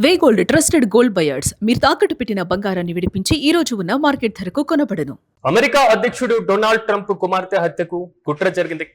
వే gold trusted gold buyers మీరు తాకట్టు పెట్టిన బంగారాన్ని విడిపించి ఈ రోజు ఉన్న మార్కెట్ ధరకు కొనబడను. అమెరికా అధ్యక్షుడు డొనాల్డ్ ట్రంప్ కుమార్తె హత్యకు కుట్ర జరిగింది.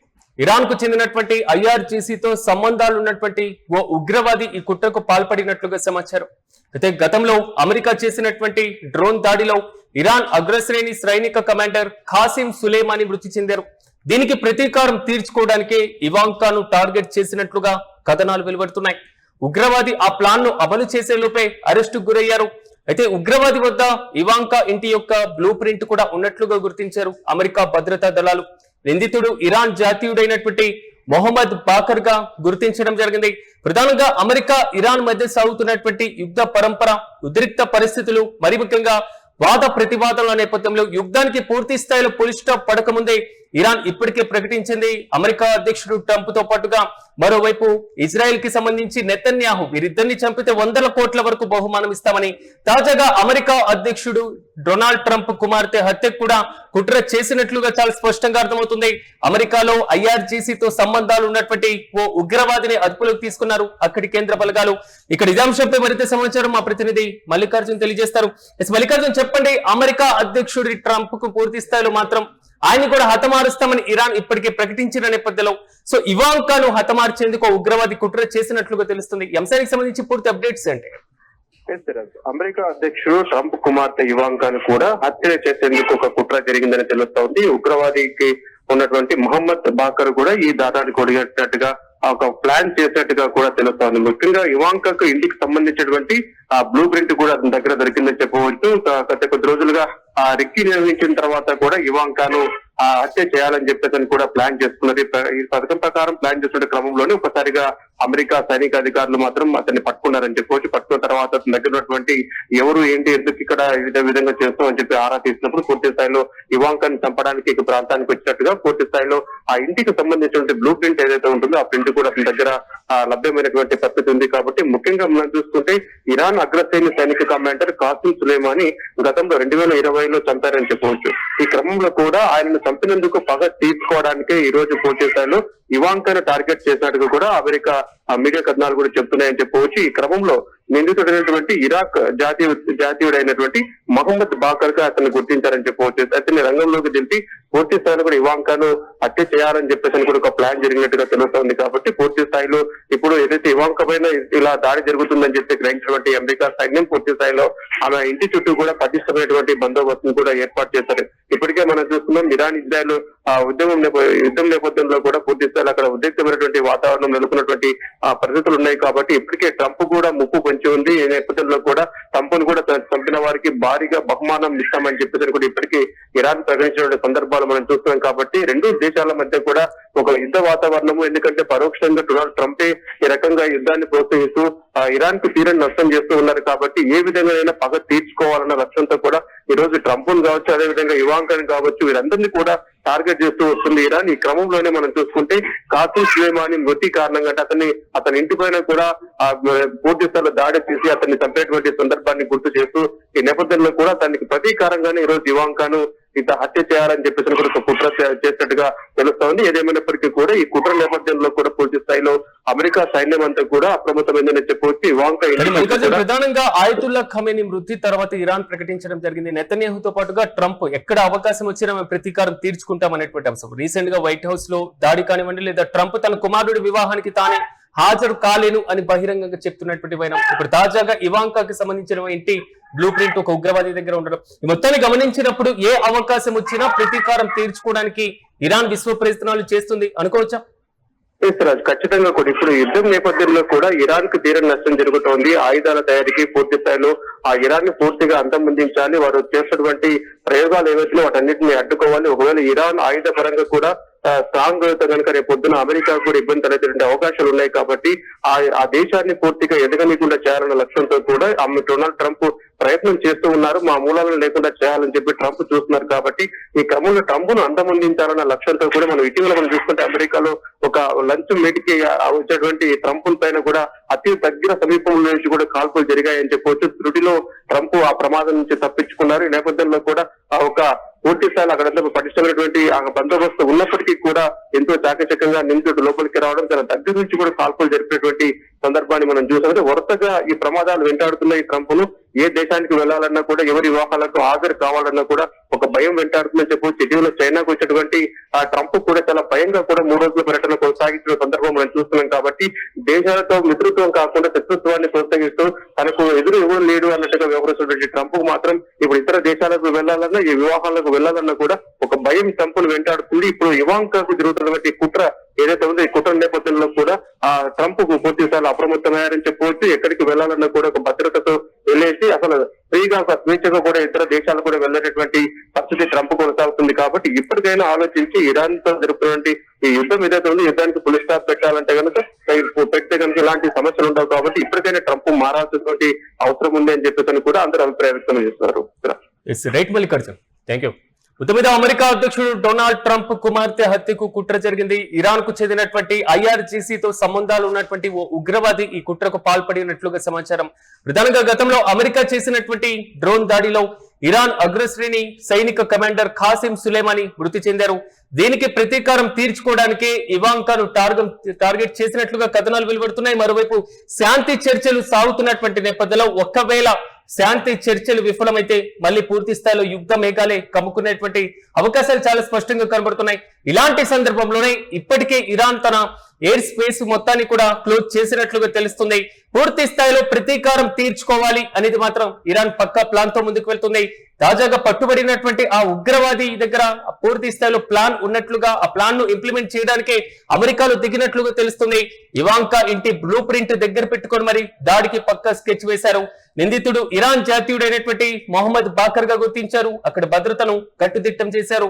ఇరాన్ కు చెందినటువంటి ఐఆర్జీసీతో సంబంధాలున్నటువంటి ఓ ఉగ్రవాది ఈ కుట్రకు పాల్పడినట్లుగా సమాచారం. అయితే గతంలో అమెరికా చేసినటువంటి డ్రోన్ దాడిలో ఇరాన్ అగ్రశ్రేణి సైనిక కమాండర్ ఖాసిం సులేమాని మృతి చెందారు. దీనికి ప్రతీకారం తీర్చుకోవడానికే ఇవాంకాను టార్గెట్ చేసినట్లుగా కథనాలు వెలువడుతున్నాయి. ఉగ్రవాది ఆ ప్లాన్ ను అమలు చేసే లోపే అరెస్టు గురయ్యారు. అయితే ఉగ్రవాది వద్ద ఇవాంకా ఇంటి యొక్క బ్లూ ప్రింట్ కూడా ఉన్నట్లుగా గుర్తించారు అమెరికా భద్రతా దళాలు. నిందితుడు ఇరాన్ జాతీయుడైనటువంటి మొహమ్మద్ బాకర్ గా గుర్తించడం జరిగింది. ప్రధానంగా అమెరికా ఇరాన్ మధ్య సాగుతున్నటువంటి యుద్ధ పరంపర, ఉద్రిక్త పరిస్థితులు, మరి ముఖ్యంగా వాద ప్రతివాదనల నేపథ్యంలో యుద్ధానికి పూర్తి స్థాయిలో ఫుల్ స్టాప్ పడకముందే ఇరాన్ ఇప్పటికే ప్రకటించింది అమెరికా అధ్యక్షుడు ట్రంప్ తో పాటుగా మరోవైపు ఇజ్రాయెల్ కి సంబంధించి నెతన్యాహు వీరిద్దరిని చంపితే 100 కోట్ల వరకు బహుమానం ఇస్తామని. తాజాగా అమెరికా అధ్యక్షుడు డొనాల్డ్ ట్రంప్ కుమార్తె హత్యకు కూడా కుట్ర చేసినట్లుగా చాలా స్పష్టంగా అర్థమవుతుంది. అమెరికాలో ఐఆర్జీసీతో సంబంధాలు ఉన్నటువంటి ఓ ఉగ్రవాదిని అదుపులోకి తీసుకున్నారు అక్కడి కేంద్ర బలగాలు. ఇక్కడ ఇదంశంపై మరింత సమాచారం మా ప్రతినిధి మల్లికార్జున్ తెలియజేస్తారు. మల్లికార్జున్, చెప్పండి, అమెరికా అధ్యక్షుడి ట్రంప్ కు పూర్తి స్థాయిలో మాత్రం ఆయన కూడా హతమారుస్తామని ఇరాన్ ఇప్పటికే ప్రకటించిన నేపథ్యంలో సో ఇవాంకాను హతమార్చేందుకు ఉగ్రవాది కుట్ర చేసినట్లుగా తెలుస్తుంది. ఈ అంశానికి సంబంధించి పూర్తి అప్డేట్స్ అంటే అమెరికా అధ్యక్షుడు ట్రంప్ కుమార్తె ఇవాంకాను కూడా హత్య చేసేందుకు ఒక కుట్ర జరిగిందని తెలుస్తోంది. ఉగ్రవాదికి ఉన్నటువంటి మహమ్మద్ బాకర్ కూడా ఈ దాదానికి ఒడిగట్టినట్టుగా ఒక ప్లాన్ చేసినట్టుగా కూడా తెలుస్తోంది. ముఖ్యంగా ఇవాంకాకు ఇంటికి సంబంధించినటువంటి ఆ బ్లూ ప్రింట్ కూడా దగ్గర దొరికిందని చెప్పవచ్చు. గత కొద్ది రోజులుగా ఆ రెక్కి నిర్వహించిన తర్వాత కూడా ఇవాంకాను ఆ హత్య చేయాలని చెప్పేసి కూడా ప్లాన్ చేసుకున్నది. ఈ పథకం ప్రకారం ప్లాన్ చేస్తున్న క్రమంలోనే ఒకసారిగా అమెరికా సైనిక అధికారులు మాత్రం అతన్ని పట్టుకున్నారని చెప్పవచ్చు. పట్టుకున్న తర్వాత అతని దగ్గర ఉన్నటువంటి ఎవరు ఏంటి ఎందుకు ఇక్కడ ఇదే విధంగా చేస్తామని చెప్పి ఆరా తీసినప్పుడు పూర్తి స్థాయిలో ఇవాంకాను చంపడానికి ఈ ప్రాంతానికి వచ్చినట్టుగా పూర్తి స్థాయిలో ఆ ఇంటికి సంబంధించినటువంటి బ్లూ ప్రింట్ ఏదైతే ఉంటుందో ఆ ప్రింట్ కూడా అతని దగ్గర లభ్యమైనటువంటి పరిస్థితి ఉంది. కాబట్టి ముఖ్యంగా మనం చూసుకుంటే ఇరాన్ అగ్రశ్రేణి సైనిక కమాండర్ ఖాసిం సులేమాని గతంలో 2020లో చంపారని చెప్పవచ్చు. ఈ క్రమంలో కూడా ఆయనను చంపినందుకు పగ తీర్చుకోవడానికే ఈ రోజు పూర్తి స్థాయిలో ఇవాంకాను టార్గెట్ చేసినట్టుగా కూడా అమెరికా మీడియా కథనాలు కూడా చెప్తున్నాయని చెప్పవచ్చు. ఈ క్రమంలో నిందితుడైనటువంటి ఇరాక్ జాతీయుడైనటువంటి మహమ్మద్ బాకర్ గా అతన్ని గుర్తించారని చెప్పవచ్చు. అతన్ని రంగంలోకి దింపి పూర్తి స్థాయిలో కూడా ఇవాంకాను హత్య చేయాలని చెప్పేసి కూడా ఒక ప్లాన్ జరిగినట్టుగా తెలుస్తోంది. కాబట్టి పూర్తి స్థాయిలో ఇప్పుడు ఏదైతే ఇవాంక పైన ఇలా దాడి జరుగుతుందని చెప్పి గ్రహించినటువంటి అమెరికా సైన్యం పూర్తి స్థాయిలో ఆమె ఇంటి చుట్టూ కూడా పటిష్టమైనటువంటి బందోబస్తును కూడా ఏర్పాటు చేశారు. ఇప్పటికే మనం చూస్తున్నాం ఇరాన్ ఇజ్రాయెల్ యుద్ధం నేపథ్యంలో కూడా పూర్తి స్థాయిలో అక్కడ ఉద్రిక్తమైనటువంటి వాతావరణం నెలకొన్నటువంటి పరిస్థితులు ఉన్నాయి. కాబట్టి ఇప్పటికే ట్రంప్ కూడా ముప్పు పొంచి ఉంది. ఈ నేపథ్యంలో కూడా ట్రంప్ను కూడా చంపిన వారికి భారీగా బహుమానం ఇస్తామని చెప్పేసి కూడా ఇప్పటికీ ఇరాన్ ప్రకటించిన సందర్భాలు మనం చూస్తున్నాం. కాబట్టి రెండు దేశాల మధ్య కూడా ఒక యుద్ధ వాతావరణము, ఎందుకంటే పరోక్షంగా డొనాల్డ్ ట్రంపే ఈ రకంగా యుద్ధాన్ని ప్రోత్సహిస్తూ ఇరాన్ కు తీరని నష్టం చేస్తూ ఉన్నారు. కాబట్టి ఏ విధంగా పగ తీర్చుకోవాలన్న లక్ష్యంతో కూడా ఈ రోజు ట్రంప్ కావచ్చు, అదేవిధంగా ఇవాంకాను కావచ్చు, వీరందరినీ కూడా టార్గెట్ చేస్తూ వస్తుంది ఇరాన్. ఈ క్రమంలోనే మనం చూసుకుంటే ఖాసిం సులేమాని మృతి కారణంగా అతని ఇంటి పైన కూడా పూర్తి స్థాయిలో దాడి చేసి అతన్ని చంపేటువంటి సందర్భాన్ని గుర్తు చేస్తూ ఈ నేపథ్యంలో కూడా దానికి ప్రతీకారంగానే ఈ రోజు ఇవాంకాను ఇంత హత్య చేయాలని చెప్పేసి కూడా ఒక కుట్ర చేసినట్టుగా తెలుస్తోంది. ఏదేమైనప్పటికీ కూడా ఈ కుట్ర నేపథ్యంలో కూడా పూర్తి స్థాయిలో అమెరికా సైన్యం అంతా కూడా అప్రమత్తమైందని చెప్పవచ్చు. ఇవాంకా ప్రధానంగా ఆయతుల్లా ఖమేనీ మృతి తర్వాత ఇరాన్ ప్రకటించడం జరిగింది. నెతన్యాహుతో పాటుగా ట్రంప్ ఎక్కడ అవకాశం వచ్చినా మేము ప్రతీకారం తీర్చుకుంటామనేటువంటి అంశం. రీసెంట్ గా వైట్ హౌస్ లో దాడి కానివ్వండి, లేదా ట్రంప్ తన కుమారుడి వివాహానికి తానే హాజరు కాలేను అని బహిరంగంగా చెప్తున్నటువంటి వైనం ఇప్పుడు తాజాగా ఇవాంకాకి సంబంధించిన ఇంటి బ్లూ ప్రింట్ ఒక ఉగ్రవాది దగ్గర ఉండడం, ఈ మొత్తాన్ని గమనించినప్పుడు ఏ అవకాశం వచ్చినా ప్రతీకారం తీర్చుకోవడానికి ఇరాన్ విశ్వ ప్రయత్నాలు చేస్తుంది అనుకోవచ్చా? రాజు, ఖచ్చితంగా కూడా ఇప్పుడు యుద్ధం నేపథ్యంలో కూడా ఇరాన్ కు తీరని నష్టం జరుగుతోంది. ఆయుధాల తయారీకి పూర్తి స్థాయిలో ఆ ఇరాన్ ని పూర్తిగా అంతమొందించాలి. వారు చేసినటువంటి ప్రయోగాలు ఏవైతే వాటన్నిటిని అడ్డుకోవాలి. ఒకవేళ ఇరాన్ ఆయుధ పరంగా కూడా స్ట్రాంగ్ అయితే కనుక రేపు పొద్దున అమెరికా కూడా ఇబ్బంది తలెత్తే అవకాశాలు ఉన్నాయి. కాబట్టి ఆ దేశాన్ని పూర్తిగా ఎదగనీయకుండా చేయాలన్న లక్ష్యంతో కూడా డొనాల్డ్ ట్రంప్ ప్రయత్నం చేస్తూ ఉన్నారు. మా మూలాలను లేకుండా చేయాలని చెప్పి ట్రంప్ చూస్తున్నారు. కాబట్టి ఈ క్రమంలో ట్రంప్ ను అంతమొందించాలన్న లక్ష్యంతో కూడా మనం ఇటీవల మనం చూసుకుంటే అమెరికాలో ఒక లంచ్ మీటింగ్ వచ్చేటువంటి ట్రంప్ పైన కూడా అతి దగ్గర సమీపంలో నుంచి కూడా కాల్పులు జరిగాయని చెప్పవచ్చు. త్రుటిలో ట్రంప్ ఆ ప్రమాదం నుంచి తప్పించుకున్నారు. ఈ నేపథ్యంలో కూడా ఒక పూర్తి స్థాయిలో అక్కడంతా పటిష్టమైనటువంటి ఆ బందోబస్తు ఉన్నప్పటికీ కూడా ఎంతో చాకచక్యంగా నిందితుడు లోపలికి రావడం, తన దగ్గర నుంచి కూడా కాల్పులు జరిపినటువంటి సందర్భాన్ని మనం చూసాం. అంటే వరుసగా ఈ ప్రమాదాలు వెంటాడుతున్న ఈ ట్రంప్ ను ఏ దేశానికి వెళ్లాలన్నా కూడా, ఎవరి వివాహాలకు హాజరు కావాలన్నా కూడా ఒక భయం వెంటాడుతుందని చెప్పవచ్చు. ఇటీవల చైనాకు వచ్చేటువంటి ఆ ట్రంప్ కూడా చాలా భయంగా కూడా 3 రోజుల పర్యటన కొనసాగించిన సందర్భం మనం చూస్తున్నాం. కాబట్టి దేశాలతో మిత్రత్వం కాకుండా శత్రుత్వాన్ని ప్రోత్సహిస్తూ తనకు ఎదురు ఎవరు లేడు అన్నట్టుగా వ్యవహరిస్తున్నటువంటి ట్రంప్ మాత్రం ఇప్పుడు ఇతర దేశాలకు వెళ్లాలన్నా, ఈ వివాహాలకు వెళ్లాలన్నా కూడా ఒక భయం ట్రంప్ ను వెంటాడుతుంది. ఇప్పుడు ఇవాంకాకు జరుగుతున్నటువంటి కుట్ర ఏదైతే ఉందో ఈ కుట్ర నేపథ్యంలో కూడా ఆ ట్రంప్ కు పూర్తి స్థాయిలో అప్రమత్తమయ్యారని చెప్పవచ్చు. ఎక్కడికి వెళ్లాలన్నా కూడా ఒక భద్రతతో వెళ్ళేసి అసలు ఫ్రీగా స్వేచ్ఛగా కూడా ఇతర దేశాలు కూడా వెళ్ళేటటువంటి పరిస్థితి ట్రంప్ కొనసాగుతుంది. కాబట్టి ఇప్పటికైనా ఆలోచించి ఇరాన్ తో జరుపుతున్నటువంటి ఈ యుద్ధం ఏదైతే ఉందో యుద్ధానికి ఫుల్ స్టాప్ పెట్టాలంటే కనుక పెడితే కనుక ఇలాంటి సమస్యలు ఉండవు. కాబట్టి ఇప్పటికైనా ట్రంప్ మారాల్సినటువంటి అవసరం ఉంది అని చెప్పేసి కూడా అందరూ అభిప్రాయం వ్యక్తం చేస్తున్నారు. Right Mallikarjun, thank you. మొత్తం మీద అమెరికా అధ్యక్షుడు డొనాల్డ్ ట్రంప్ కుమార్తె హత్యకు కుట్ర జరిగింది. ఇరాన్ కు చెందినటువంటి IRGC తో సంబంధాలు ఉన్నటువంటి ఓ ఉగ్రవాది ఈ కుట్రకు పాల్పడినట్లుగా సమాచారం. ప్రధానంగా గతంలో అమెరికా చేసినటువంటి డ్రోన్ దాడిలో ఇరాన్ అగ్రశ్రేణి సైనిక కమాండర్ ఖాసిం సులేమాని మృతి చెందారు. దీనికి ప్రతీకారం తీర్చుకోవడానికే ఇవాంకాను టార్గెట్ చేసినట్లుగా కథనాలు వెలువడుతున్నాయి. మరోవైపు శాంతి చర్చలు సాగుతున్నటువంటి నేపథ్యంలో ఒక్కవేళ శాంతి చర్చలు విఫలమైతే మళ్ళీ పూర్తి స్థాయిలో యుద్ధ మేఘాలే కమ్ముకునేటువంటి అవకాశాలు చాలా స్పష్టంగా కనబడుతున్నాయి. ఇలాంటి సందర్భంలోనే ఇప్పటికే ఇరాన్ తన ఎయిర్ స్పేస్ మొత్తాన్ని కూడా క్లోజ్ చేసినట్లుగా తెలుస్తుంది. పూర్తి స్థాయిలో ప్రతీకారం తీర్చుకోవాలి అనేది మాత్రం ఇరాన్ పక్కా ప్లాన్ తో ముందుకు వెళ్తుంది. తాజాగా పట్టుబడినటువంటి ఆ ఉగ్రవాది దగ్గర పూర్తి స్థాయిలో ప్లాన్ ఉన్నట్లుగా, ఆ ప్లాన్ ను ఇంప్లిమెంట్ చేయడానికే అమెరికాలో దిగినట్లుగా తెలుస్తుంది. ఇవాంకా ఇంటి బ్లూ ప్రింట్ దగ్గర పెట్టుకొని మరి దాడికి పక్కా స్కెచ్ వేశారు. నిందితుడు ఇరాన్ జాతీయుడైనటువంటి మొహమ్మద్ బాకర్ గా గుర్తించారు. అక్కడ భద్రతను కట్టుదిట్టం చేశారు.